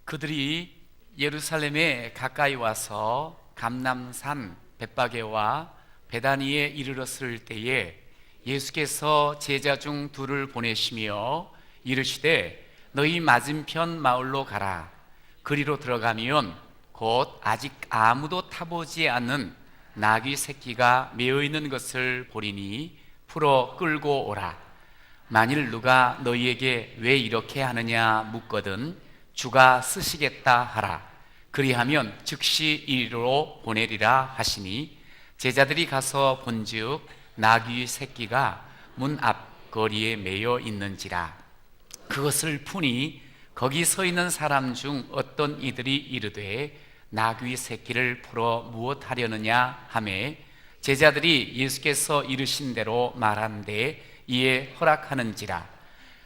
그들이 예루살렘에 가까이 와서 감람산 벳바게와 베다니에 이르렀을 때에 예수께서 제자 중 둘을 보내시며 이르시되 너희 맞은편 마을로 가라. 그리로 들어가면 곧 아직 아무도 타보지 않는 나귀 새끼가 메어 있는 것을 보리니 풀어 끌고 오라. 만일 누가 너희에게 왜 이렇게 하느냐 묻거든 주가 쓰시겠다 하라. 그리하면 즉시 이리로 보내리라 하시니 제자들이 가서 본즉 나귀 새끼가 문 앞 거리에 매여 있는지라. 그것을 푸니 거기 서 있는 사람 중 어떤 이들이 이르되 나귀 새끼를 풀어 무엇하려느냐 하매 제자들이 예수께서 이르신 대로 말한데 이에 허락하는지라.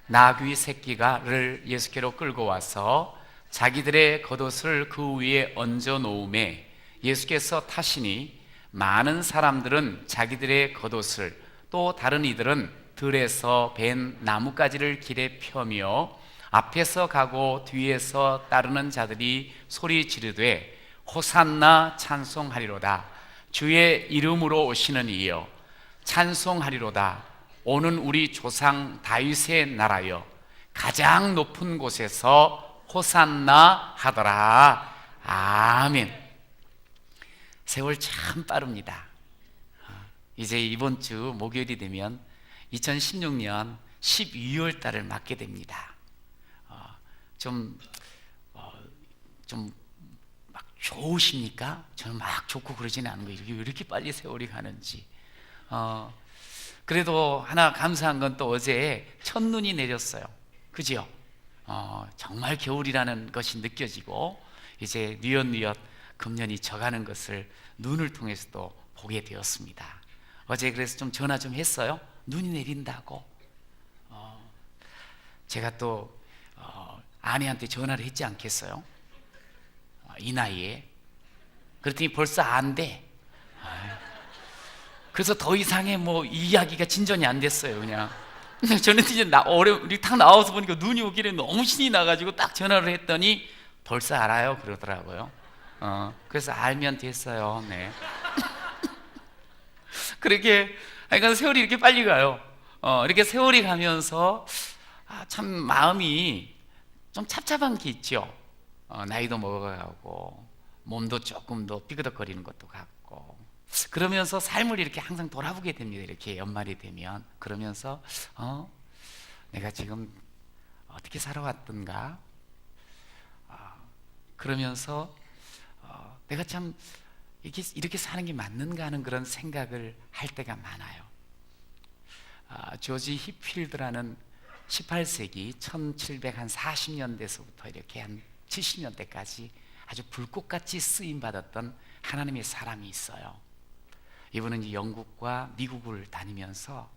나귀 새끼가를 예수께로 끌고 와서 자기들의 겉옷을 그 위에 얹어 놓음에 예수께서 타시니 많은 사람들은 자기들의 겉옷을 또 다른 이들은 들에서 벤 나뭇가지를 길에 펴며 앞에서 가고 뒤에서 따르는 자들이 소리 지르되 호산나 찬송하리로다. 주의 이름으로 오시는 이여 찬송하리로다. 오는 우리 조상 다윗의 나라여 가장 높은 곳에서 호산나 하더라. 아멘. 세월 참 빠릅니다. 이제 이번 주 목요일이 되면 2016년 12월 달을 맞게 됩니다. 좀 막 좋으십니까? 저는 막 좋고 그러지는 않은 거예요. 왜 이렇게 빨리 세월이 가는지. 그래도 하나 감사한 건 또 어제 첫눈이 내렸어요. 그죠? 정말 겨울이라는 것이 느껴지고 이제 뉘엿뉘엿 금년이 져가는 것을 눈을 통해서도 보게 되었습니다. 어제 그래서 좀 전화 좀 했어요. 눈이 내린다고. 제가 또 아내한테 전화를 했지 않겠어요? 이 나이에. 그랬더니 벌써 안 돼. 그래서 더 이상의 뭐 이야기가 진전이 안 됐어요. 그냥 저는 이제 우리 탁 나와서 보니까 눈이 오길래 너무 신이 나가지고 딱 전화를 했더니 벌써 알아요 그러더라고요. 그래서 알면 됐어요. 네. 그렇게 그러니까 세월이 이렇게 빨리 가요. 이렇게 세월이 가면서 참 마음이 좀 찹찹한 게 있죠. 나이도 먹어가고 몸도 조금 더 삐그덕거리는 것도 같고 그러면서 삶을 이렇게 항상 돌아보게 됩니다. 이렇게 연말이 되면 그러면서 내가 지금 어떻게 살아왔던가 그러면서 내가 참 이렇게 사는 게 맞는가 하는 그런 생각을 할 때가 많아요. 조지 히필드라는 18세기 1740년대서부터 이렇게 한 70년대까지 아주 불꽃같이 쓰임받았던 하나님의 사람이 있어요. 이분은 이제 영국과 미국을 다니면서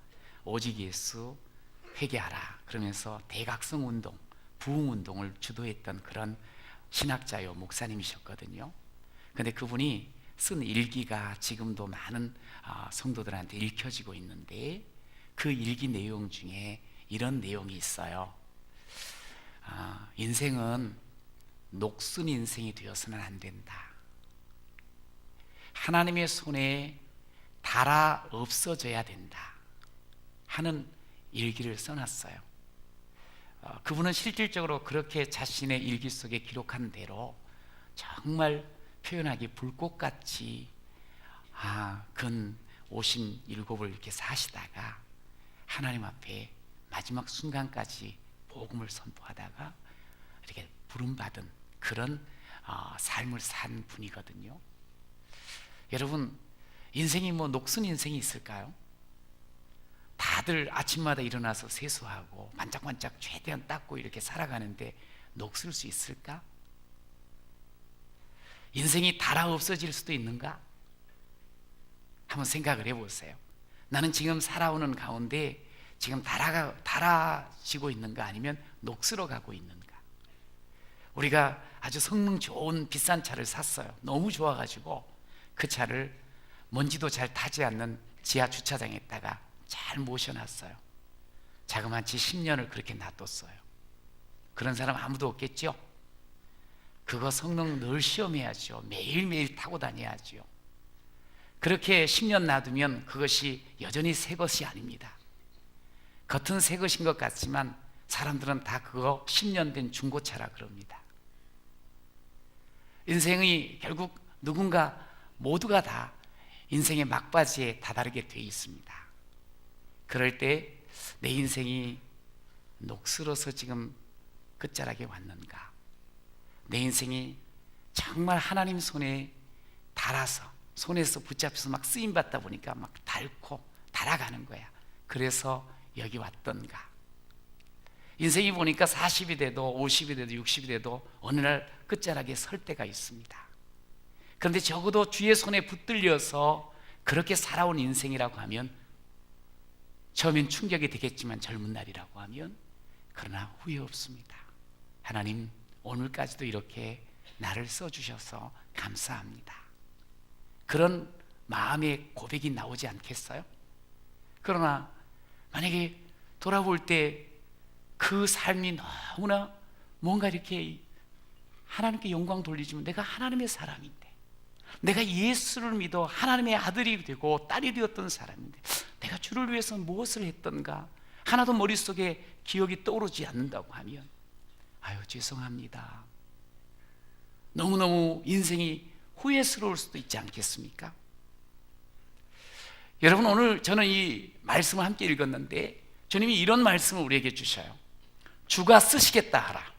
오직 예수 회개하라 그러면서 대각성 운동, 부흥 운동을 주도했던 그런 신학자요 목사님이셨거든요. 근데 그분이 쓴 일기가 지금도 많은 성도들한테 읽혀지고 있는데 그 일기 내용 중에 이런 내용이 있어요. 인생은 녹슨 인생이 되어서는 안 된다. 하나님의 손에 달아 없어져야 된다 하는 일기를 써놨어요. 그분은 실질적으로 그렇게 자신의 일기 속에 기록한 대로 정말 표현하기 불꽃같이 근 57을 이렇게 사시다가 하나님 앞에 마지막 순간까지 복음을 선포하다가 이렇게 부름받은 그런 삶을 산 분이거든요. 여러분 인생이 뭐 녹슨 인생이 있을까요? 다들 아침마다 일어나서 세수하고 반짝반짝 최대한 닦고 이렇게 살아가는데 녹슬 수 있을까? 인생이 달아 없어질 수도 있는가? 한번 생각을 해보세요. 나는 지금 살아오는 가운데 지금 달아지고 있는가 아니면 녹슬어 가고 있는가? 우리가 아주 성능 좋은 비싼 차를 샀어요. 너무 좋아가지고 그 차를 먼지도 잘 타지 않는 지하 주차장에다가 잘 모셔놨어요. 자그마치 10년을 그렇게 놔뒀어요. 그런 사람 아무도 없겠죠? 그거 성능 늘 시험해야죠. 매일매일 타고 다녀야죠. 그렇게 10년 놔두면 그것이 여전히 새 것이 아닙니다. 겉은 새 것인 것 같지만 사람들은 다 그거 10년 된 중고차라 그럽니다. 인생이 결국 누군가 모두가 다 인생의 막바지에 다다르게 되어 있습니다. 그럴 때 내 인생이 녹슬어서 지금 끝자락에 왔는가? 내 인생이 정말 하나님 손에 달아서 손에서 붙잡혀서 막 쓰임받다 보니까 막 닳고 달아가는 거야. 그래서 여기 왔던가? 인생이 보니까 40이 돼도 50이 돼도 60이 돼도 어느 날 끝자락에 설 때가 있습니다. 그런데 적어도 주의 손에 붙들려서 그렇게 살아온 인생이라고 하면 처음엔 충격이 되겠지만 젊은 날이라고 하면 그러나 후회 없습니다. 하나님 오늘까지도 이렇게 나를 써주셔서 감사합니다. 그런 마음의 고백이 나오지 않겠어요? 그러나 만약에 돌아볼 때 그 삶이 너무나 뭔가 이렇게 하나님께 영광 돌리지만 내가 하나님의 사람인데, 내가 예수를 믿어 하나님의 아들이 되고 딸이 되었던 사람인데 내가 주를 위해서 무엇을 했던가 하나도 머릿속에 기억이 떠오르지 않는다고 하면 아유 죄송합니다. 너무너무 인생이 후회스러울 수도 있지 않겠습니까? 여러분, 오늘 저는 이 말씀을 함께 읽었는데 주님이 이런 말씀을 우리에게 주셔요. 주가 쓰시겠다 하라.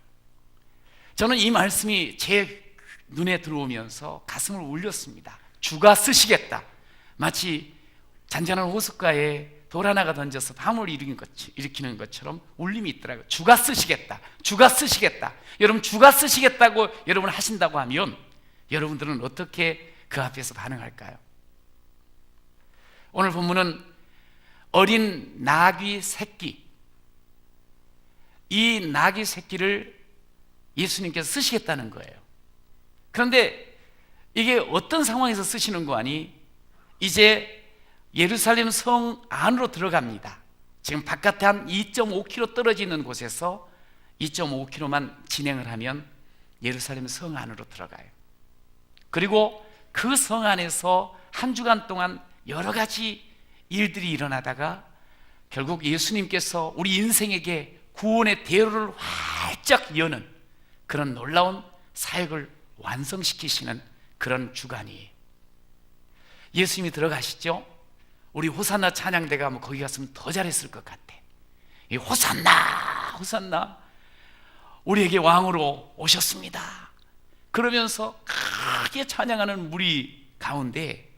저는 이 말씀이 제 눈에 들어오면서 가슴을 울렸습니다. 주가 쓰시겠다. 마치 잔잔한 호숫가에 돌 하나가 던져서 파문을 일으키는 것처럼 울림이 있더라고요. 주가 쓰시겠다. 주가 쓰시겠다. 여러분, 주가 쓰시겠다고 여러분 하신다고 하면 여러분들은 어떻게 그 앞에서 반응할까요? 오늘 본문은 어린 나귀 새끼, 이 나귀 새끼를 예수님께서 쓰시겠다는 거예요. 그런데 이게 어떤 상황에서 쓰시는 거 아니? 이제 예루살렘 성 안으로 들어갑니다. 지금 바깥에 한 2.5km 떨어지는 곳에서 2.5km만 진행을 하면 예루살렘 성 안으로 들어가요. 그리고 그 성 안에서 한 주간 동안 여러 가지 일들이 일어나다가 결국 예수님께서 우리 인생에게 구원의 대로를 활짝 여는 그런 놀라운 사역을 완성시키시는 그런 주간이에요. 예수님이 들어가시죠? 우리 호산나 찬양대가 뭐 거기 갔으면 더 잘했을 것 같아. 이 호산나 호산나 우리에게 왕으로 오셨습니다. 그러면서 크게 찬양하는 무리 가운데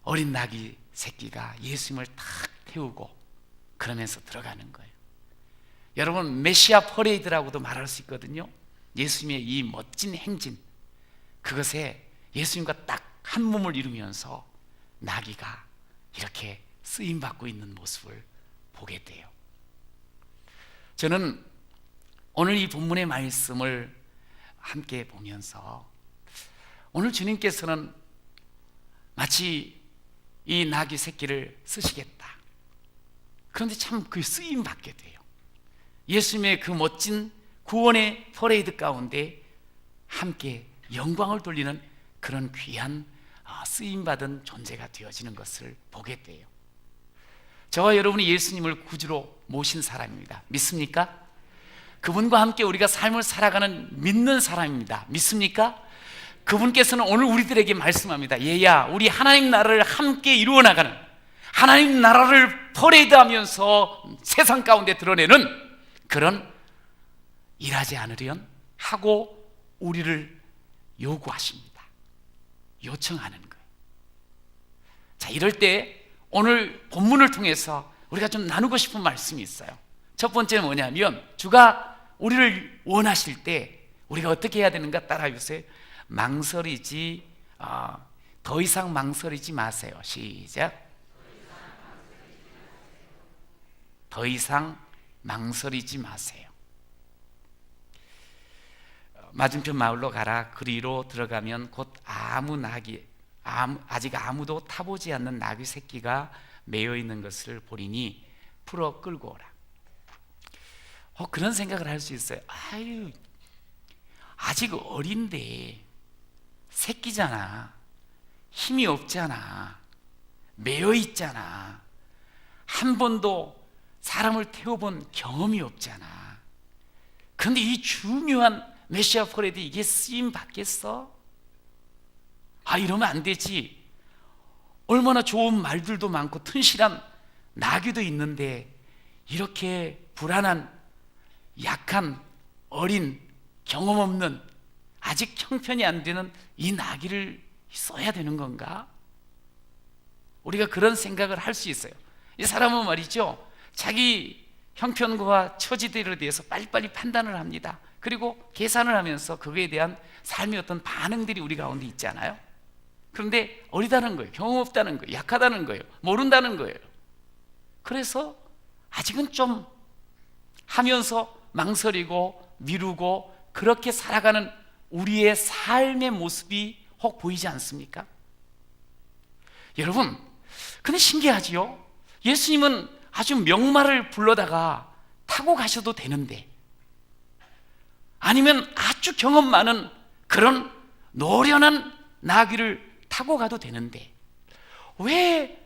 어린 나귀 새끼가 예수님을 탁 태우고 그러면서 들어가는 거예요. 여러분, 메시아 퍼레이드라고도 말할 수 있거든요. 예수님의 이 멋진 행진, 그것에 예수님과 딱 한 몸을 이루면서 나귀가 이렇게 쓰임받고 있는 모습을 보게 돼요. 저는 오늘 이 본문의 말씀을 함께 보면서 오늘 주님께서는 마치 이 나귀 새끼를 쓰시겠다. 그런데 참 그 쓰임받게 돼요. 예수님의 그 멋진 구원의 퍼레이드 가운데 함께 영광을 돌리는 그런 귀한 쓰임받은 존재가 되어지는 것을 보게 돼요. 저와 여러분이 예수님을 구주로 모신 사람입니다. 믿습니까? 그분과 함께 우리가 삶을 살아가는 믿는 사람입니다. 믿습니까? 그분께서는 오늘 우리들에게 말씀합니다. 얘야, 우리 하나님 나라를 함께 이루어 나가는, 하나님 나라를 퍼레이드하면서 세상 가운데 드러내는 그런 일하지 않으련 하고 우리를 요구하십니다. 요청하는 거예요. 자, 이럴 때 오늘 본문을 통해서 우리가 좀 나누고 싶은 말씀이 있어요. 첫 번째는 뭐냐면 주가 우리를 원하실 때 우리가 어떻게 해야 되는가 따라해보세요. 망설이지 더 이상 망설이지 마세요. 시작. 더 이상 망설이지 마세요. 맞은편 마을로 가라. 그리로 들어가면 곧 아직 아무도 타보지 않는 나귀 새끼가 매여 있는 것을 보리니 풀어 끌고 오라. 그런 생각을 할 수 있어요. 아직 어린데 새끼잖아. 힘이 없잖아. 매여 있잖아. 한 번도 사람을 태워본 경험이 없잖아. 그런데 이 중요한 메시아 포레드 이게 쓰임 받겠어? 이러면 안 되지. 얼마나 좋은 말들도 많고 튼실한 나귀도 있는데 이렇게 불안한, 약한, 어린, 경험 없는, 아직 형편이 안 되는 이 나귀를 써야 되는 건가? 우리가 그런 생각을 할 수 있어요. 이 사람은 말이죠, 자기 형편과 처지들에 대해서 빨리빨리 판단을 합니다. 그리고 계산을 하면서 그거에 대한 삶의 어떤 반응들이 우리 가운데 있잖아요. 그런데 어리다는 거예요. 경험 없다는 거예요. 약하다는 거예요. 모른다는 거예요. 그래서 아직은 좀 하면서 망설이고 미루고 그렇게 살아가는 우리의 삶의 모습이 혹 보이지 않습니까? 여러분, 근데 신기하지요? 예수님은 아주 명마를 불러다가 타고 가셔도 되는데, 아니면 아주 경험 많은 그런 노련한 나귀를 타고 가도 되는데, 왜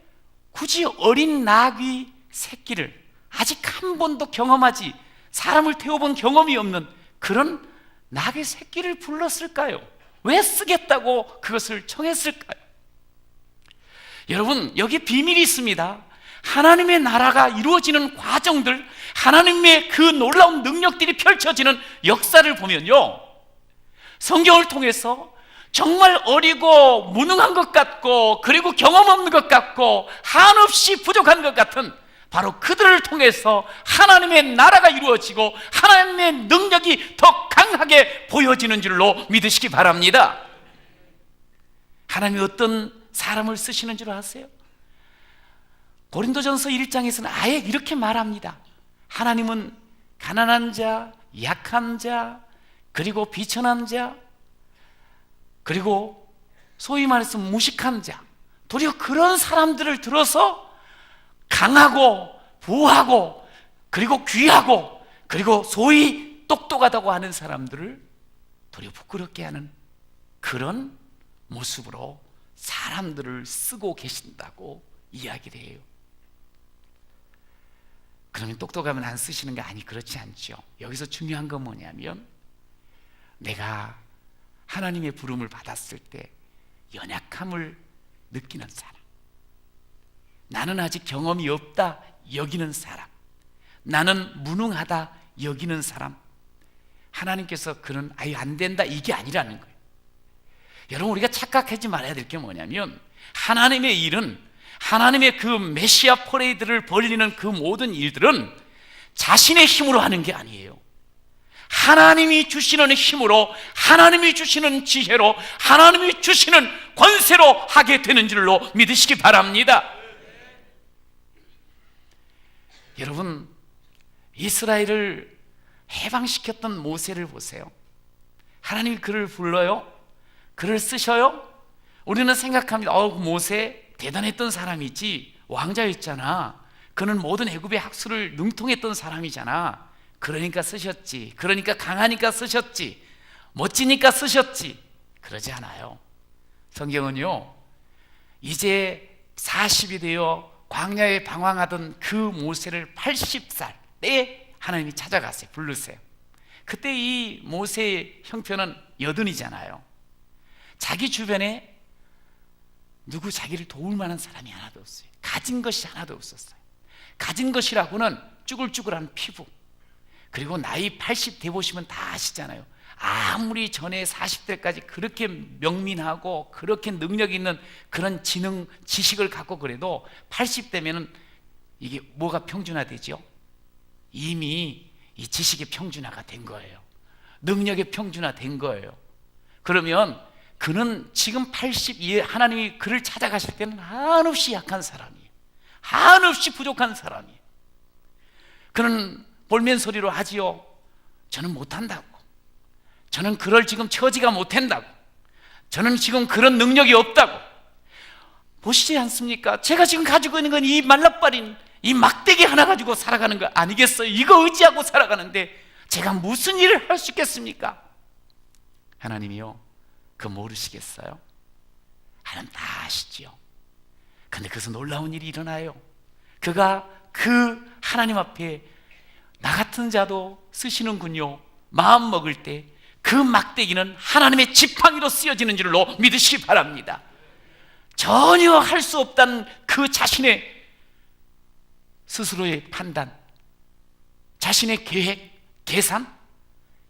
굳이 어린 나귀 새끼를, 아직 한 번도 경험하지, 사람을 태워본 경험이 없는 그런 나귀 새끼를 불렀을까요? 왜 쓰겠다고 그것을 청했을까요? 여러분, 여기 비밀이 있습니다. 하나님의 나라가 이루어지는 과정들, 하나님의 그 놀라운 능력들이 펼쳐지는 역사를 보면요, 성경을 통해서 정말 어리고 무능한 것 같고, 그리고 경험 없는 것 같고, 한없이 부족한 것 같은 바로 그들을 통해서 하나님의 나라가 이루어지고 하나님의 능력이 더 강하게 보여지는 줄로 믿으시기 바랍니다. 하나님이 어떤 사람을 쓰시는 줄 아세요? 고린도전서 1장에서는 아예 이렇게 말합니다. 하나님은 가난한 자, 약한 자, 그리고 비천한 자, 그리고 소위 말해서 무식한 자, 도리어 그런 사람들을 들어서 강하고 부하고 그리고 귀하고 그리고 소위 똑똑하다고 하는 사람들을 도리어 부끄럽게 하는 그런 모습으로 사람들을 쓰고 계신다고 이야기를 해요. 그러면 똑똑하면 안 쓰시는 게 아니, 그렇지 않죠. 여기서 중요한 건 뭐냐면, 내가 하나님의 부름을 받았을 때 연약함을 느끼는 사람, 나는 아직 경험이 없다 여기는 사람, 나는 무능하다 여기는 사람, 하나님께서 그런 아예 안 된다 이게 아니라는 거예요. 여러분, 우리가 착각하지 말아야 될 게 뭐냐면, 하나님의 일은, 하나님의 그 메시아 퍼레이드를 벌리는 그 모든 일들은 자신의 힘으로 하는 게 아니에요. 하나님이 주시는 힘으로, 하나님이 주시는 지혜로, 하나님이 주시는 권세로 하게 되는 줄로 믿으시기 바랍니다. 여러분, 이스라엘을 해방시켰던 모세를 보세요. 하나님이 그를 불러요? 그를 쓰셔요? 우리는 생각합니다. 모세 대단했던 사람이지, 왕자였잖아. 그는 모든 애굽의 학술을 능통했던 사람이잖아. 그러니까 쓰셨지. 그러니까 강하니까 쓰셨지. 멋지니까 쓰셨지. 그러지 않아요. 성경은요, 이제 40이 되어 광야에 방황하던 그 모세를 80살 때 하나님이 찾아가세요. 부르세요. 그때 이 모세의 형편은 여든이잖아요. 자기 주변에 누구 자기를 도울 만한 사람이 하나도 없어요. 가진 것이 하나도 없었어요. 가진 것이라고는 쭈글쭈글한 피부, 그리고 나이 80 돼 보시면 다 아시잖아요. 아무리 전에 40대까지 그렇게 명민하고 그렇게 능력 있는 그런 지능, 지식을 갖고 그래도 80대면은 이게 뭐가 평준화되죠? 이미 이 지식의 평준화가 된 거예요. 능력의 평준화된 거예요. 그러면 그는 지금 82에 하나님이 그를 찾아가실 때는 한없이 약한 사람이에요. 한없이 부족한 사람이에요. 그는 볼멘 소리로 하지요. 저는 못한다고. 저는 그럴 지금 처지가 못한다고. 저는 지금 그런 능력이 없다고. 보시지 않습니까? 제가 지금 가지고 있는 건 이 말라빠린 이 막대기 하나 가지고 살아가는 거 아니겠어요? 이거 의지하고 살아가는데 제가 무슨 일을 할 수 있겠습니까? 하나님이요, 그거 모르시겠어요? 하나님 다 아시지요. 근데 그래서 놀라운 일이 일어나요. 그가 그 하나님 앞에 나 같은 자도 쓰시는군요. 마음 먹을 때 그 막대기는 하나님의 지팡이로 쓰여지는 줄로 믿으시기 바랍니다. 전혀 할 수 없다는 그 자신의 스스로의 판단, 자신의 계획, 계산,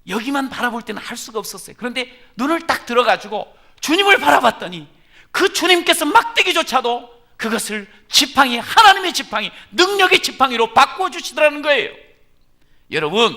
여기만 바라볼 때는 할 수가 없었어요. 그런데 눈을 딱 들어가지고 주님을 바라봤더니 그 주님께서 막대기조차도 그것을 지팡이, 하나님의 지팡이, 능력의 지팡이로 바꿔주시더라는 거예요. 여러분,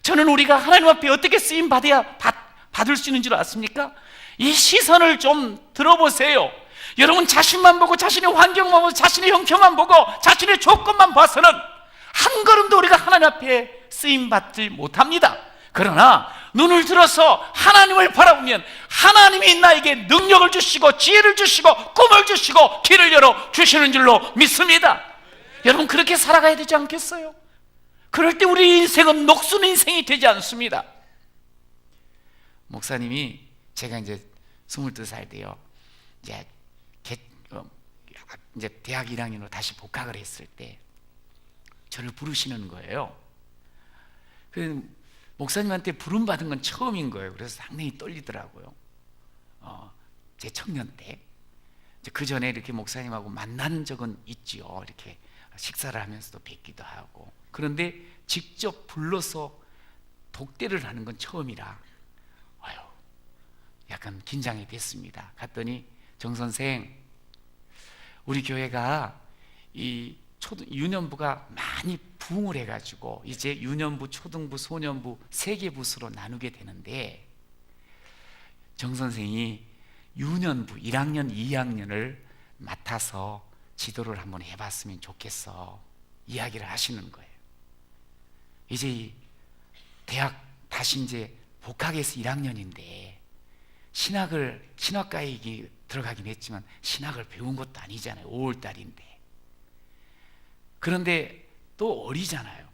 저는 우리가 하나님 앞에 어떻게 쓰임 받을 수 있는 줄 아십니까? 이 시선을 좀 들어보세요. 여러분, 자신만 보고, 자신의 환경만 보고, 자신의 형편만 보고, 자신의 조건만 봐서는 한 걸음도 우리가 하나님 앞에 쓰임 받지 못합니다. 그러나 눈을 들어서 하나님을 바라보면 하나님이 나에게 능력을 주시고 지혜를 주시고 꿈을 주시고 길을 열어 주시는 줄로 믿습니다. 여러분, 그렇게 살아가야 되지 않겠어요? 그럴 때 우리 인생은 녹슨 인생이 되지 않습니다. 목사님이, 제가 이제 22살 때요, 이제 대학 1학년으로 다시 복학을 했을 때 저를 부르시는 거예요. 그 목사님한테 부름 받은 건 처음인 거예요. 그래서 상당히 떨리더라고요. 제 청년 때. 그 전에 이렇게 목사님하고 만난 적은 있지요. 이렇게 식사를 하면서도 뵙기도 하고. 그런데 직접 불러서 독대를 하는 건 처음이라 약간 긴장이 됐습니다. 갔더니, 정 선생, 우리 교회가 이 유년부가 많이 부흥을 해가지고 이제 유년부, 초등부, 소년부 3개 부서로 나누게 되는데, 정 선생이 유년부 1학년, 2학년을 맡아서 지도를 한번 해봤으면 좋겠어, 이야기를 하시는 거예요. 이제 대학 다시 이제 복학해서 1학년인데 신학과에 들어가긴 했지만 신학을 배운 것도 아니잖아요. 5월달인데. 그런데 또 어리잖아요.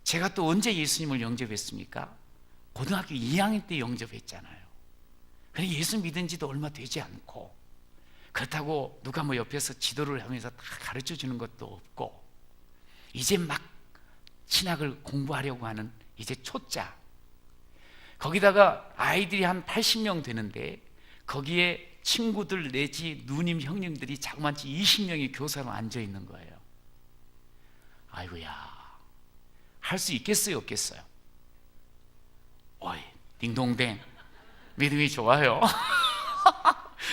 제가 또 언제 예수님을 영접했습니까? 고등학교 2학년 때 영접했잖아요. 그래, 예수 믿은 지도 얼마 되지 않고, 그렇다고 누가 뭐 옆에서 지도를 하면서 다 가르쳐 주는 것도 없고, 이제 막 신학을 공부하려고 하는 이제 초짜. 거기다가 아이들이 한 80명 되는데 거기에 친구들 내지 누님, 형님들이 자그마치 20명이 교사로 앉아 있는 거예요. 아이고야, 할 수 있겠어요, 없겠어요? 어이, 딩동댕, 믿음이 좋아요.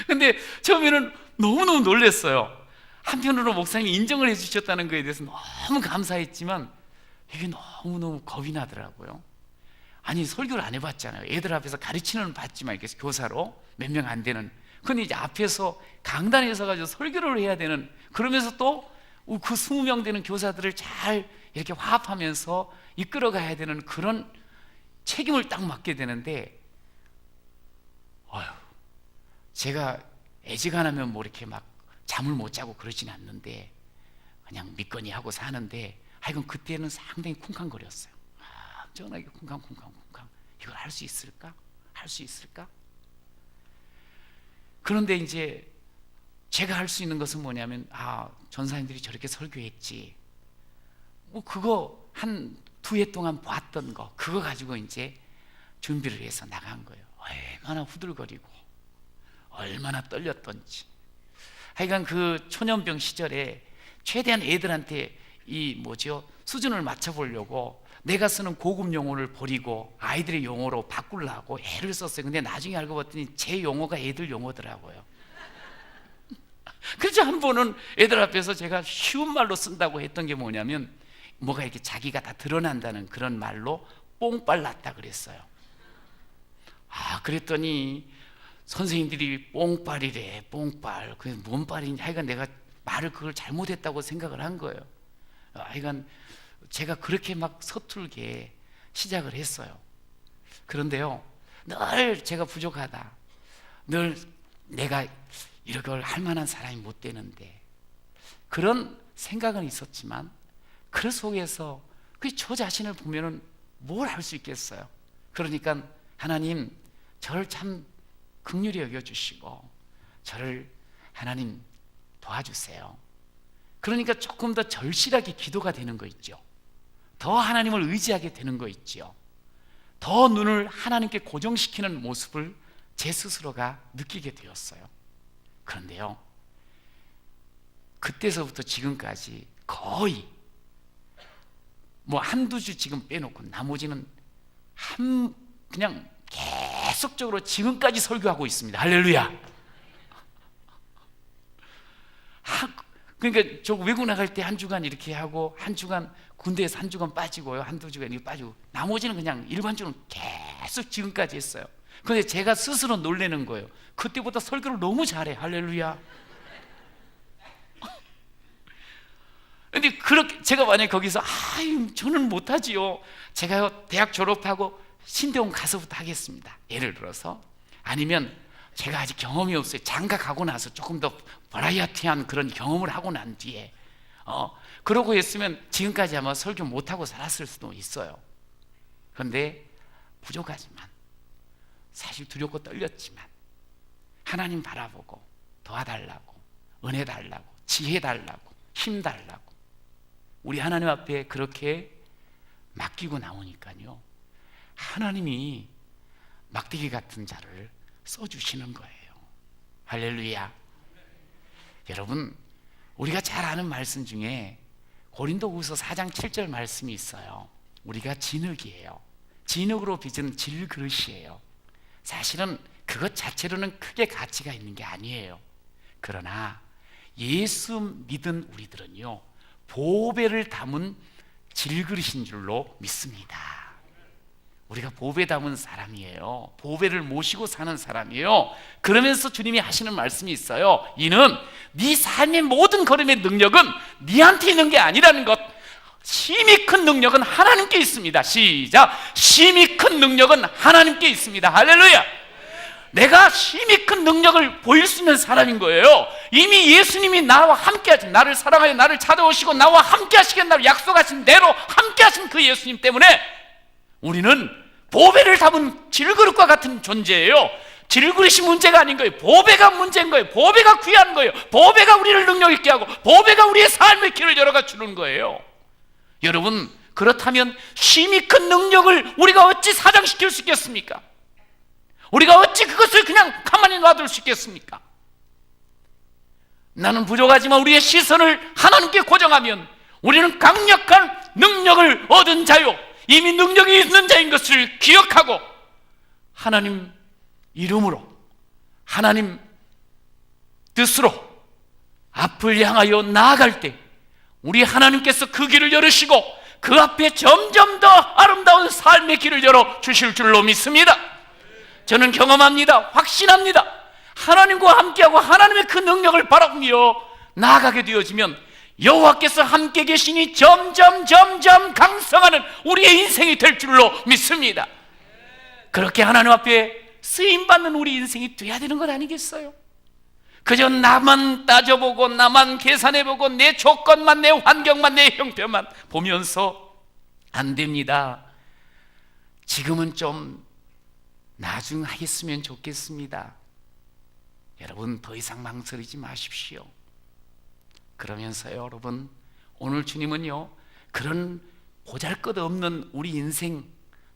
근데 처음에는 너무너무 놀랐어요. 한편으로 목사님이 인정을 해주셨다는 것에 대해서 너무 감사했지만 이게 너무너무 겁이 나더라고요. 아니, 설교를 안 해봤잖아요. 애들 앞에서 가르치는 봤지만 이렇게 교사로 몇 명 안 되는. 근데 이제 앞에서 강단에 서가지고 설교를 해야 되는, 그러면서 또 그 20명 되는 교사들을 잘 이렇게 화합하면서 이끌어가야 되는 그런 책임을 딱 맡게 되는데, 제가 애지간하면 뭐 이렇게 막 잠을 못 자고 그러진 않는데 그냥 믿거니 하고 사는데, 하여간 그때는 상당히 쿵쾅거렸어요. 엄청나게 쿵쾅. 이걸 할 수 있을까? 할 수 있을까? 그런데 이제 제가 할 수 있는 것은 뭐냐면, 전사님들이 저렇게 설교했지, 뭐 그거 한 2해 동안 봤던 거, 그거 가지고 이제 준비를 해서 나간 거예요. 얼마나 후들거리고 얼마나 떨렸던지. 하여간 그 초년병 시절에 최대한 애들한테 수준을 맞춰보려고 내가 쓰는 고급 용어를 버리고 아이들의 용어로 바꾸려고 애를 썼어요. 근데 나중에 알고 봤더니 제 용어가 애들 용어더라고요. 그래서 한 번은 애들 앞에서 제가 쉬운 말로 쓴다고 했던 게 뭐냐면, 뭐가 이렇게 자기가 다 드러난다는 그런 말로 뽕빨 났다 그랬어요. 그랬더니 선생님들이 뽕빨이래, 뽕빨. 그게 뭔 빨이냐. 하여간 내가 말을 그걸 잘못했다고 생각을 한 거예요. 하여간 제가 그렇게 막 서툴게 시작을 했어요. 그런데요, 늘 제가 부족하다, 늘 내가 이걸 할 만한 사람이 못 되는데, 그런 생각은 있었지만 그 속에서 저 자신을 보면은 뭘 할 수 있겠어요. 그러니까 하나님, 저를 참 긍휼히 여겨주시고 저를 하나님 도와주세요. 그러니까 조금 더 절실하게 기도가 되는 거 있죠. 더 하나님을 의지하게 되는 거 있죠. 더 눈을 하나님께 고정시키는 모습을 제 스스로가 느끼게 되었어요. 그런데요, 그때서부터 지금까지 거의 한두 주 지금 빼놓고 나머지는 그냥 계속적으로 지금까지 설교하고 있습니다. 할렐루야. 그러니까 저 외국 나갈 때 한 주간 이렇게 하고, 한 주간 군대에서 한 주간 빠지고요, 한두 주간 이렇게 빠지고, 나머지는 그냥 일반적으로 계속 지금까지 했어요. 그런데 제가 스스로 놀라는 거예요. 그때보다 설교를 너무 잘해. 할렐루야. 근데 그렇게 제가 만약에 거기서 저는 못하지요. 제가 대학 졸업하고 신대원 가서부터 하겠습니다, 예를 들어서. 아니면 제가 아직 경험이 없어요. 장가 가고 나서 조금 더 버라이어티한 그런 경험을 하고 난 뒤에 그러고 했으면 지금까지 아마 설교 못하고 살았을 수도 있어요. 그런데 부족하지만, 사실 두렵고 떨렸지만 하나님 바라보고 도와달라고, 은혜 달라고, 지혜 달라고, 힘 달라고 우리 하나님 앞에 그렇게 맡기고 나오니까요, 하나님이 막대기 같은 자를 써주시는 거예요. 할렐루야. 여러분, 우리가 잘 아는 말씀 중에 고린도후서 4장 7절 말씀이 있어요. 우리가 진흙이에요. 진흙으로 빚은 질그릇이에요. 사실은 그것 자체로는 크게 가치가 있는 게 아니에요. 그러나 예수 믿은 우리들은요, 보배를 담은 질그릇인 줄로 믿습니다. 우리가 보배 담은 사람이에요. 보배를 모시고 사는 사람이에요. 그러면서 주님이 하시는 말씀이 있어요. 이는 네 삶의 모든 걸음의 능력은 네한테 있는 게 아니라는 것. 심히 큰 능력은 하나님께 있습니다. 시작. 심히 큰 능력은 하나님께 있습니다. 할렐루야. 내가 심히 큰 능력을 보일 수 있는 사람인 거예요. 이미 예수님이 나와 함께 하신, 나를 사랑하여 나를 찾아오시고 나와 함께 하시겠다고 약속하신 대로 함께 하신 그 예수님 때문에 우리는 보배를 담은 질그릇과 같은 존재예요. 질그릇이 문제가 아닌 거예요. 보배가 문제인 거예요. 보배가 귀한 거예요. 보배가 우리를 능력 있게 하고, 보배가 우리의 삶의 길을 열어가 주는 거예요. 여러분, 그렇다면 심히 큰 능력을 우리가 어찌 사장시킬 수 있겠습니까? 우리가 어찌 그것을 그냥 가만히 놔둘 수 있겠습니까? 나는 부족하지만 우리의 시선을 하나님께 고정하면 우리는 강력한 능력을 얻은 자요, 이미 능력이 있는 자인 것을 기억하고 하나님 이름으로, 하나님 뜻으로 앞을 향하여 나아갈 때 우리 하나님께서 그 길을 열으시고 그 앞에 점점 더 아름다운 삶의 길을 열어 주실 줄로 믿습니다. 저는 경험합니다. 확신합니다. 하나님과 함께하고 하나님의 그 능력을 바라보며 나아가게 되어지면 여호와께서 함께 계시니 점점 강성하는 우리의 인생이 될 줄로 믿습니다. 그렇게 하나님 앞에 쓰임받는 우리 인생이 돼야 되는 것 아니겠어요? 그저 나만 따져보고 나만 계산해보고 내 조건만, 내 환경만, 내 형편만 보면서 안 됩니다. 지금은 좀 나중 하겠으면 좋겠습니다. 여러분, 더 이상 망설이지 마십시오. 그러면서요, 여러분, 오늘 주님은요, 그런 보잘것없는 우리 인생,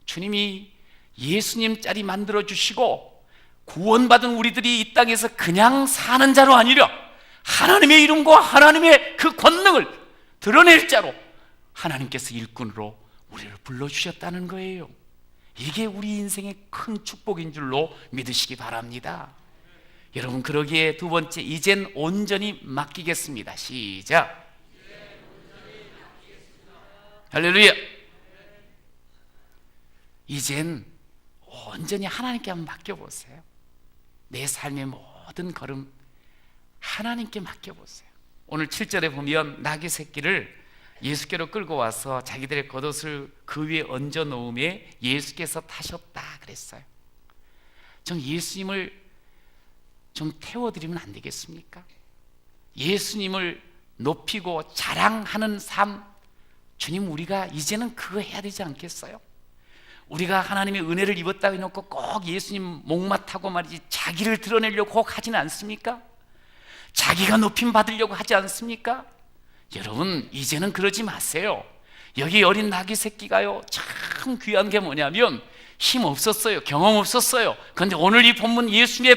주님이 예수님 자리 만들어 주시고 구원받은 우리들이 이 땅에서 그냥 사는 자로 아니라 하나님의 이름과 하나님의 그 권능을 드러낼 자로 하나님께서 일꾼으로 우리를 불러주셨다는 거예요. 이게 우리 인생의 큰 축복인 줄로 믿으시기 바랍니다. 여러분, 그러기에 두 번째, 이젠 온전히 맡기겠습니다. 시작. 할렐루야. 이젠 온전히 하나님께 한번 맡겨보세요. 내 삶의 모든 걸음 하나님께 맡겨보세요. 오늘 7절에 보면 나귀 새끼를 예수께로 끌고 와서 자기들의 겉옷을 그 위에 얹어 놓음에 예수께서 타셨다 그랬어요. 전 예수님을 좀 태워드리면 안 되겠습니까? 예수님을 높이고 자랑하는 삶, 주님, 우리가 이제는 그거 해야 되지 않겠어요? 우리가 하나님의 은혜를 입었다고 해놓고 꼭 예수님 목마타고 말이지 자기를 드러내려고 꼭 하지는 않습니까? 자기가 높임 받으려고 하지 않습니까? 여러분, 이제는 그러지 마세요. 여기 어린 나귀 새끼가요, 참 귀한 게 뭐냐면 힘 없었어요. 경험 없었어요. 그런데 오늘 이 본문 예수님의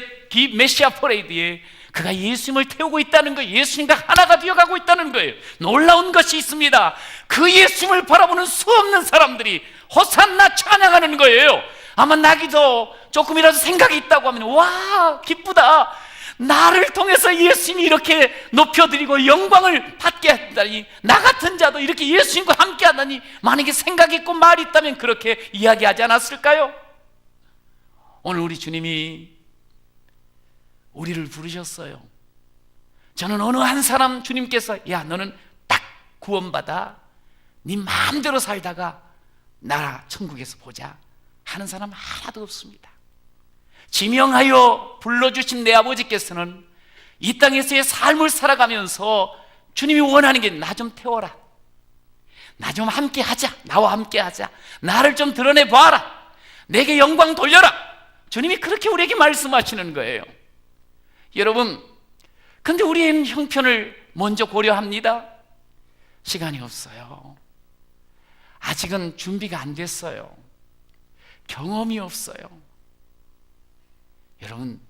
메시아 퍼레이드에 그가 예수님을 태우고 있다는 거예요. 예수님과 하나가 되어가고 있다는 거예요. 놀라운 것이 있습니다. 그 예수님을 바라보는 수없는 사람들이 호산나 찬양하는 거예요. 아마 나귀도 조금이라도 생각이 있다고 하면 와, 기쁘다. 나를 통해서 예수님이 이렇게 높여드리고 영광을 받게 한다니, 나 같은 자도 이렇게 예수님과 함께 하다니, 만약에 생각이 있고 말이 있다면 그렇게 이야기하지 않았을까요? 오늘 우리 주님이 우리를 부르셨어요. 저는 어느 한 사람 주님께서 야, 너는 딱 구원받아 네 마음대로 살다가 나 천국에서 보자 하는 사람 하나도 없습니다. 지명하여 불러주신 내 아버지께서는 이 땅에서의 삶을 살아가면서 주님이 원하는 게 나 좀 태워라, 나 좀 함께 하자, 나와 함께 하자, 나를 좀 드러내 봐라, 내게 영광 돌려라. 주님이 그렇게 우리에게 말씀하시는 거예요. 여러분, 근데 우리는 형편을 먼저 고려합니다. 시간이 없어요. 아직은 준비가 안 됐어요. 경험이 없어요. 여러분,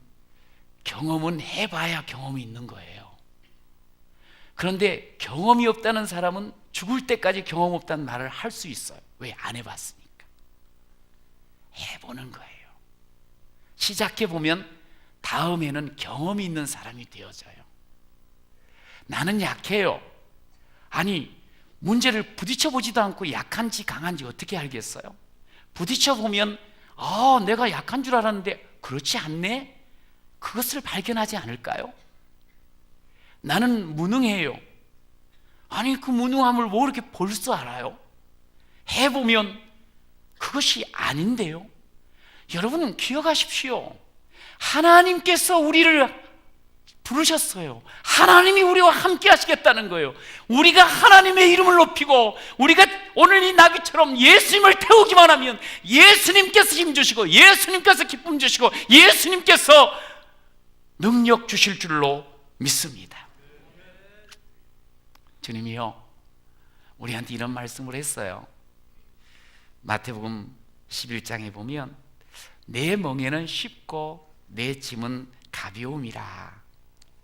경험은 해봐야 경험이 있는 거예요. 그런데 경험이 없다는 사람은 죽을 때까지 경험 없다는 말을 할 수 있어요. 왜? 안 해봤으니까. 해보는 거예요. 시작해보면 다음에는 경험이 있는 사람이 되어져요. 나는 약해요. 아니, 문제를 부딪혀보지도 않고 약한지 강한지 어떻게 알겠어요? 부딪혀보면 내가 약한 줄 알았는데 그렇지 않네? 그것을 발견하지 않을까요? 나는 무능해요. 아니, 그 무능함을 뭐 이렇게 벌써 알아요? 해보면 그것이 아닌데요. 여러분, 기억하십시오. 하나님께서 우리를 부르셨어요. 하나님이 우리와 함께 하시겠다는 거예요. 우리가 하나님의 이름을 높이고 우리가 오늘 이 나귀처럼 예수님을 태우기만 하면 예수님께서 힘 주시고 예수님께서 기쁨 주시고 예수님께서 능력 주실 줄로 믿습니다. 주님이요, 우리한테 이런 말씀을 했어요. 마태복음 11장에 보면 내 멍에는 쉽고 내 짐은 가벼움이라.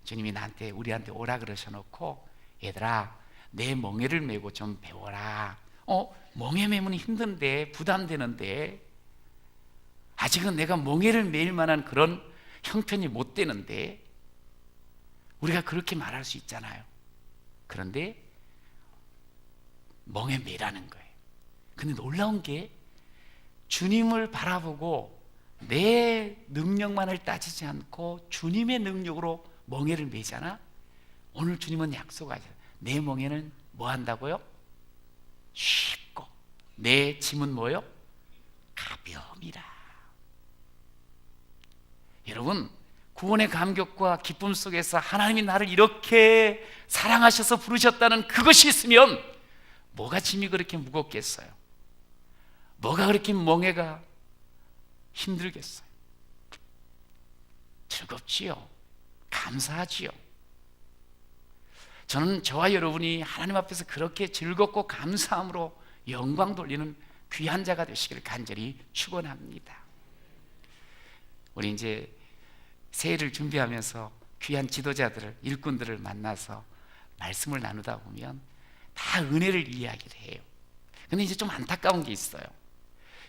주님이 우리한테 오라 그러셔놓고, 얘들아, 내 멍에를 메고 좀 배워라. 멍에 메면 힘든데, 부담되는데, 아직은 내가 멍에를 메일 만한 그런 형편이 못 되는데, 우리가 그렇게 말할 수 있잖아요. 그런데 멍에 메라는 거예요. 근데 놀라운 게 주님을 바라보고 내 능력만을 따지지 않고 주님의 능력으로 멍에를 메잖아. 오늘 주님은 약속하셔요. 내 멍에는 뭐 한다고요? 쉽고 내 짐은 뭐요? 가벼움이라. 여러분, 구원의 감격과 기쁨 속에서 하나님이 나를 이렇게 사랑하셔서 부르셨다는 그것이 있으면 뭐가 짐이 그렇게 무겁겠어요? 뭐가 그렇게 멍에가 힘들겠어요? 즐겁지요. 감사하지요. 저는 저와 여러분이 하나님 앞에서 그렇게 즐겁고 감사함으로 영광 돌리는 귀한 자가 되시기를 간절히 축원합니다. 우리 이제 새해를 준비하면서 귀한 지도자들을, 일꾼들을 만나서 말씀을 나누다 보면 다 은혜를 이야기를 해요. 근데 이제 좀 안타까운 게 있어요.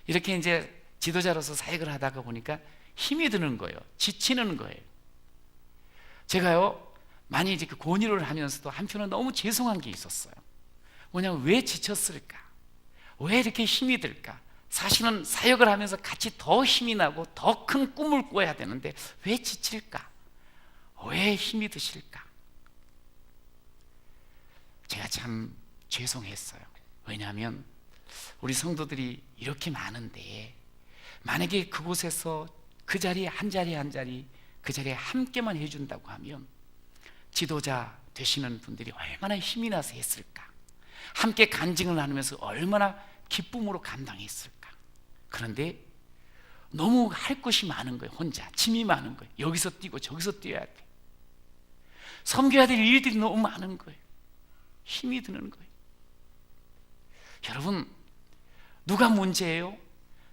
이렇게 이제 지도자로서 사역을 하다가 보니까 힘이 드는 거예요. 지치는 거예요. 제가요, 많이 이제 그 권유를 하면서도 한편은 너무 죄송한 게 있었어요. 뭐냐면 왜 지쳤을까? 왜 이렇게 힘이 들까? 사실은 사역을 하면서 같이 더 힘이 나고 더 큰 꿈을 꿔야 되는데 왜 지칠까? 왜 힘이 드실까? 제가 참 죄송했어요. 왜냐하면 우리 성도들이 이렇게 많은데 만약에 그곳에서 그 자리에 한 자리 한 자리 그 자리에 함께만 해준다고 하면 지도자 되시는 분들이 얼마나 힘이 나서 했을까? 함께 간증을 나누면서 얼마나 기쁨으로 감당했을까? 그런데 너무 할 것이 많은 거예요. 혼자 짐이 많은 거예요. 여기서 뛰고 저기서 뛰어야 돼. 섬겨야 될 일들이 너무 많은 거예요. 힘이 드는 거예요. 여러분, 누가 문제예요?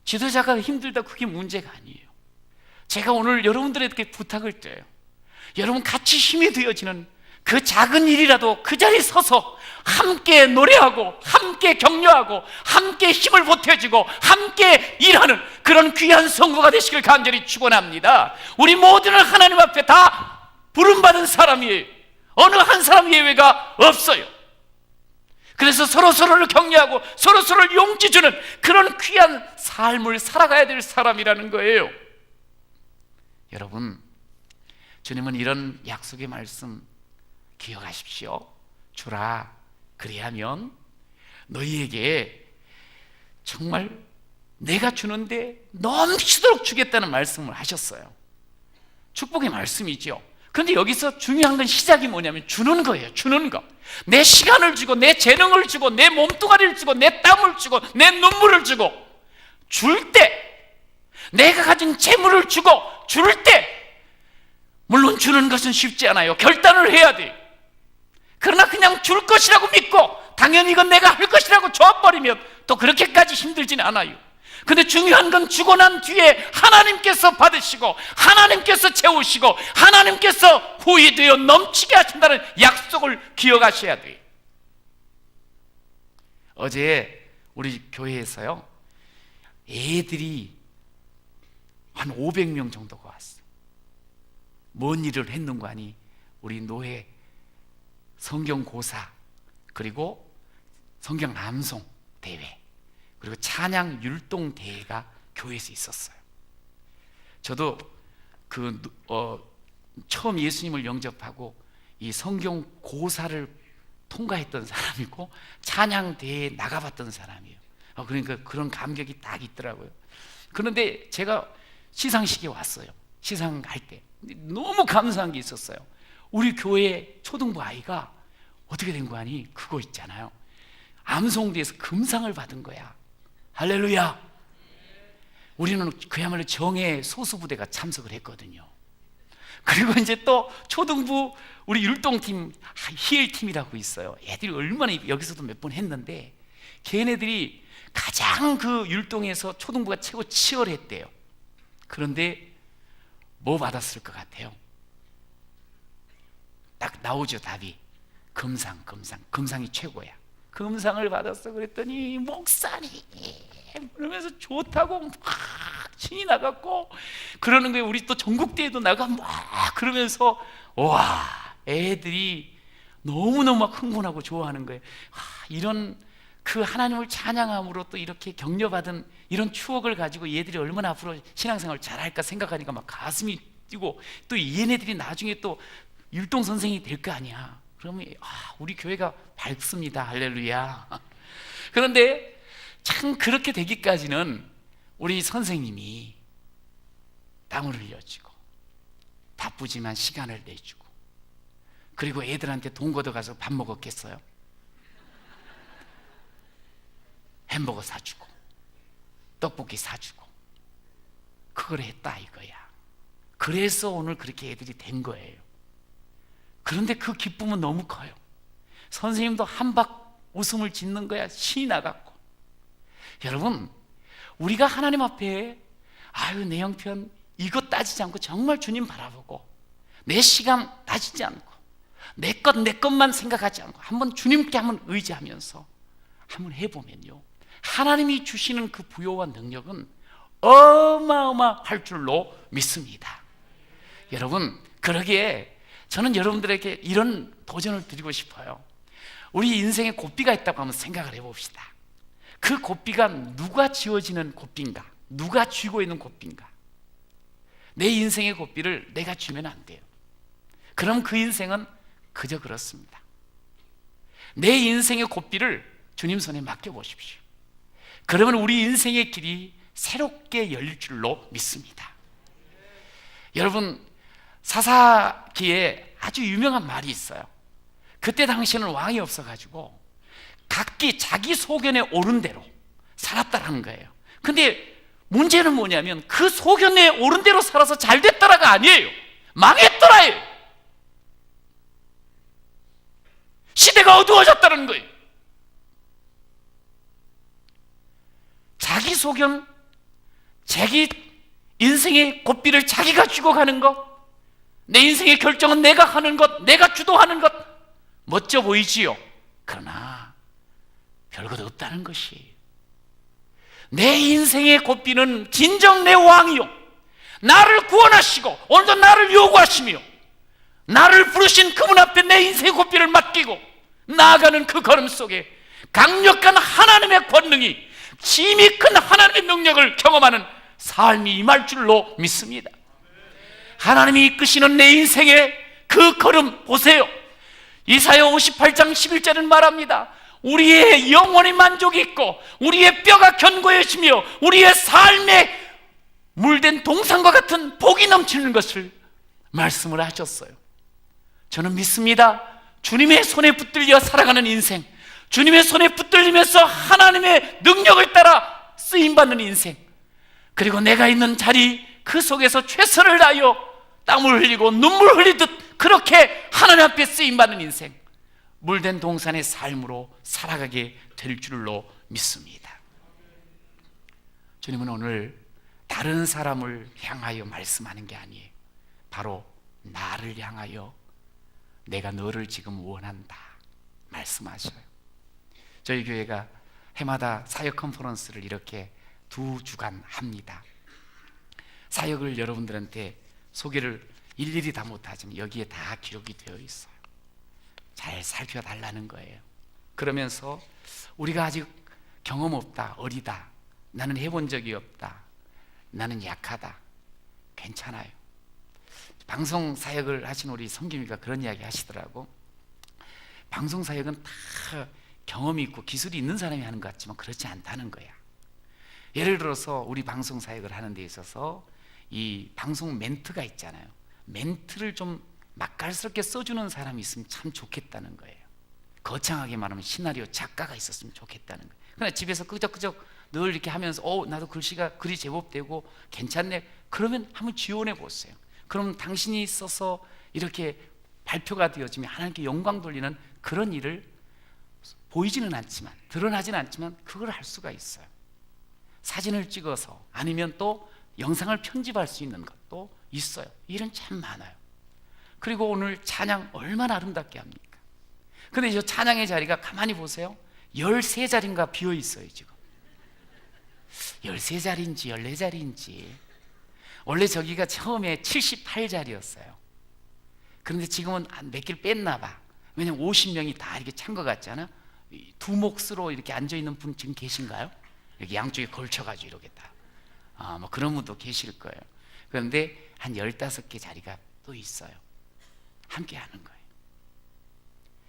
지도자가 힘들다, 그게 문제가 아니에요. 제가 오늘 여러분들에게 부탁을 드려요. 여러분 같이 힘이 되어지는 그 작은 일이라도 그 자리에 서서 함께 노래하고 함께 격려하고 함께 힘을 보태주고 함께 일하는 그런 귀한 성도가 되시길 간절히 축원합니다. 우리 모두는 하나님 앞에 다 부름받은 사람이에요. 어느 한 사람 예외가 없어요. 그래서 서로서로를 격려하고 서로서로를 용기 주는 그런 귀한 삶을 살아가야 될 사람이라는 거예요. 여러분, 주님은 이런 약속의 말씀 기억하십시오. 주라, 그리하면 너희에게 정말 내가 주는데 넘치도록 주겠다는 말씀을 하셨어요. 축복의 말씀이죠. 그런데 여기서 중요한 건 시작이 뭐냐면 주는 거예요. 주는 거. 내 시간을 주고 내 재능을 주고 내 몸뚱아리를 주고 내 땀을 주고 내 눈물을 주고 줄 때, 내가 가진 재물을 주고 줄 때, 물론 주는 것은 쉽지 않아요. 결단을 해야 돼요. 그러나 그냥 줄 것이라고 믿고 당연히 이건 내가 할 것이라고 줘버리면 또 그렇게까지 힘들지는 않아요. 근데 중요한 건 주고 난 뒤에 하나님께서 받으시고 하나님께서 채우시고 하나님께서 후히되어 넘치게 하신다는 약속을 기억하셔야 돼요. 어제 우리 교회에서요, 애들이 한 500명 정도가 왔어요. 뭔 일을 했는가 하니 우리 노회 성경고사, 그리고 성경 암송 대회, 그리고 찬양 율동 대회가 교회에서 있었어요. 저도 처음 예수님을 영접하고 이 성경 고사를 통과했던 사람이고 찬양 대회에 나가봤던 사람이에요. 그러니까 그런 감격이 딱 있더라고요. 그런데 제가 시상식에 왔어요. 시상할 때 너무 감사한 게 있었어요. 우리 교회 초등부 아이가 어떻게 된 거 아니? 그거 있잖아요, 암송대에서 금상을 받은 거야. 할렐루야. 우리는 그야말로 정예 소수부대가 참석을 했거든요. 그리고 이제 또 초등부 우리 율동팀, 희엘팀이라고 있어요. 애들이 얼마나 여기서도 몇 번 했는데 걔네들이 가장 그 율동에서 초등부가 최고 치열했대요. 그런데 뭐 받았을 것 같아요? 딱 나오죠, 답이. 금상이 최고야. 금상을 받았어. 그랬더니 목사님 그러면서 좋다고 막 신이 나갔고 그러는 거예요. 우리 또 전국대회도 나가 막 그러면서 와, 애들이 너무너무 막 흥분하고 좋아하는 거예요. 이런 그 하나님을 찬양함으로 또 이렇게 격려받은 이런 추억을 가지고 얘들이 얼마나 앞으로 신앙생활을 잘할까 생각하니까 막 가슴이 뛰고, 또 얘네들이 나중에 또 율동 선생이 될 거 아니야. 그러면 우리 교회가 밝습니다. 할렐루야. 그런데 참 그렇게 되기까지는 우리 선생님이 땀을 흘려주고 바쁘지만 시간을 내주고, 그리고 애들한테 돈 걷어가서 밥 먹었겠어요? 햄버거 사주고 떡볶이 사주고 그걸 했다 이거야. 그래서 오늘 그렇게 애들이 된 거예요. 그런데 그 기쁨은 너무 커요. 선생님도 한박 웃음을 짓는 거야. 신이 나갖고. 여러분, 우리가 하나님 앞에 내 형편 이것 따지지 않고 정말 주님 바라보고 내 시간 따지지 않고 내 것만 생각하지 않고 한번 주님께 한번 의지하면서 한번 해보면요, 하나님이 주시는 그 부요와 능력은 어마어마할 줄로 믿습니다. 여러분, 그러기에 저는 여러분들에게 이런 도전을 드리고 싶어요. 우리 인생에 고삐가 있다고 한번 생각을 해봅시다. 그 고삐가 누가 지어지는 고삐인가? 누가 쥐고 있는 고삐인가? 내 인생의 고삐를 내가 쥐면 안 돼요. 그럼 그 인생은 그저 그렇습니다. 내 인생의 고삐를 주님 손에 맡겨보십시오. 그러면 우리 인생의 길이 새롭게 열릴 줄로 믿습니다. 여러분, 사사기에 아주 유명한 말이 있어요. 그때 당시에는 왕이 없어가지고 각기 자기 소견에 옳은 대로 살았다는 거예요. 근데 문제는 뭐냐면 그 소견에 옳은 대로 살아서 잘 됐더라가 아니에요. 망했더라예요. 시대가 어두워졌다는 거예요. 자기 소견, 자기 인생의 고삐를 자기가 쥐고 가는 것, 내 인생의 결정은 내가 하는 것, 내가 주도하는 것, 멋져 보이지요. 그러나 별것 없다는 것이에요. 내 인생의 고삐는 진정 내 왕이요, 나를 구원하시고 오늘도 나를 요구하시며 나를 부르신 그분 앞에 내 인생의 고삐를 맡기고 나아가는 그 걸음 속에 강력한 하나님의 권능이, 힘이 큰 하나님의 능력을 경험하는 삶이 임할 줄로 믿습니다. 하나님이 이끄시는 내 인생의 그 걸음 보세요. 이사야 58장 11절은 말합니다. 우리의 영혼이 만족이 있고 우리의 뼈가 견고해지며 우리의 삶에 물된 동산과 같은 복이 넘치는 것을 말씀을 하셨어요. 저는 믿습니다. 주님의 손에 붙들려 살아가는 인생, 주님의 손에 붙들리면서 하나님의 능력을 따라 쓰임받는 인생, 그리고 내가 있는 자리 그 속에서 최선을 다하여 땀을 흘리고 눈물 흘리듯 그렇게 하나님 앞에 쓰임받는 인생, 물된 동산의 삶으로 살아가게 될 줄로 믿습니다. 주님은 오늘 다른 사람을 향하여 말씀하는 게 아니에요. 바로 나를 향하여 내가 너를 지금 원한다 말씀하셔요. 저희 교회가 해마다 사역 컨퍼런스를 이렇게 2주간 합니다. 사역을 여러분들한테 소개를 일일이 다 못하지만 여기에 다 기록이 되어 있어요. 잘 살펴달라는 거예요. 그러면서 우리가 아직 경험 없다, 어리다, 나는 해본 적이 없다, 나는 약하다, 괜찮아요. 방송 사역을 하신 우리 성김이가 그런 이야기 하시더라고. 방송 사역은 다 경험이 있고 기술이 있는 사람이 하는 것 같지만 그렇지 않다는 거야. 예를 들어서 우리 방송 사역을 하는 데 있어서 이 방송 멘트가 있잖아요. 멘트를 좀 맛깔스럽게 써주는 사람이 있으면 참 좋겠다는 거예요. 거창하게 말하면 시나리오 작가가 있었으면 좋겠다는 거예요. 그러나 집에서 끄적끄적 늘 이렇게 하면서 나도 글이 제법 되고 괜찮네, 그러면 한번 지원해 보세요. 그럼 당신이 써서 이렇게 발표가 되어지면 하나님께 영광 돌리는 그런 일을 보이지는 않지만, 드러나지는 않지만 그걸 할 수가 있어요. 사진을 찍어서 아니면 또 영상을 편집할 수 있는 것도 있어요. 일은 참 많아요. 그리고 오늘 찬양 얼마나 아름답게 합니까? 근데 저 찬양의 자리가 가만히 보세요. 13자리인가 비어 있어요. 지금 13자리인지 14자리인지. 원래 저기가 처음에 78자리였어요. 그런데 지금은 몇 개를 뺐나 봐. 왜냐면 50명이 다 이렇게 찬 것 같잖아. 두 몫으로 이렇게 앉아있는 분 지금 계신가요? 이렇게 양쪽에 걸쳐가지고 이렇게 다. 뭐 그런 분도 계실 거예요. 그런데 한 15개 자리가 또 있어요. 함께 하는 거예요.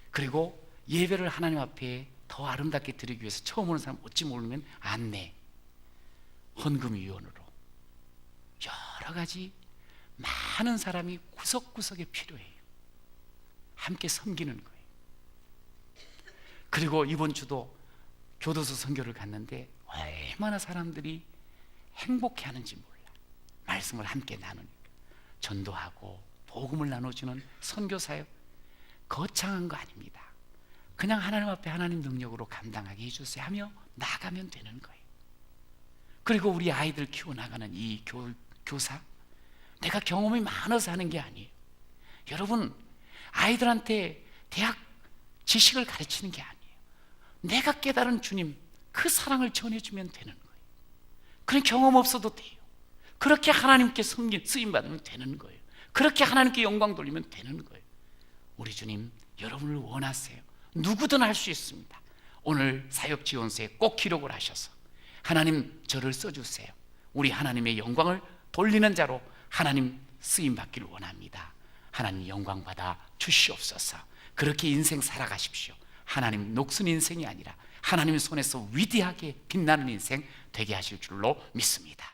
그리고 예배를 하나님 앞에 더 아름답게 드리기 위해서 처음 오는 사람 어찌 모르면 안내, 헌금위원으로 여러 가지 많은 사람이 구석구석에 필요해요. 함께 섬기는 거예요. 그리고 이번 주도 교도소 선교를 갔는데 얼마나 사람들이 행복해하는지 몰라. 말씀을 함께 나누니까 전도하고 복음을 나눠주는 선교사역, 거창한 거 아닙니다. 그냥 하나님 앞에 하나님 능력으로 감당하게 해주세요 하며 나가면 되는 거예요. 그리고 우리 아이들 키워나가는 이 교사, 내가 경험이 많아서 하는 게 아니에요. 여러분, 아이들한테 대학 지식을 가르치는 게 아니에요. 내가 깨달은 주님, 그 사랑을 전해주면 되는 거예요. 그런 경험 없어도 돼요. 그렇게 하나님께 쓰임받으면 되는 거예요. 그렇게 하나님께 영광 돌리면 되는 거예요. 우리 주님, 여러분을 원하세요. 누구든 할 수 있습니다. 오늘 사역지원서에 꼭 기록을 하셔서 하나님 저를 써주세요. 우리 하나님의 영광을 돌리는 자로 하나님 쓰임받기를 원합니다. 하나님 영광 받아 주시옵소서. 그렇게 인생 살아가십시오. 하나님 녹슨 인생이 아니라 하나님의 손에서 위대하게 빛나는 인생 되게 하실 줄로 믿습니다.